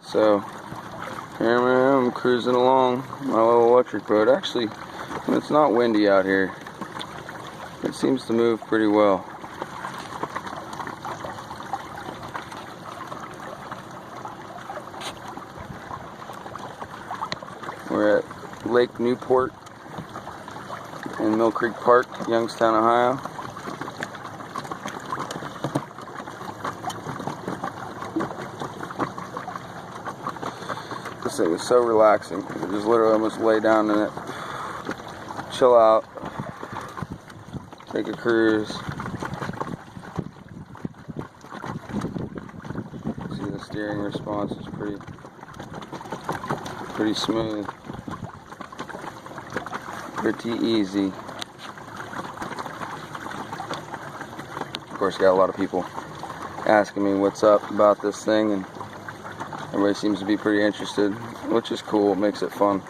So here I am cruising along my little electric boat. Actually, when it's not windy out here, it seems to move pretty well. We're at Lake Newport in Mill Creek Park, Youngstown, Ohio. This thing is so relaxing. You just literally almost lay down in it, chill out, take a cruise. See, the steering response is pretty smooth, pretty easy. Of course, got a lot of people asking me what's up about this thing, and everybody seems to be pretty interested, which is cool. It makes it fun.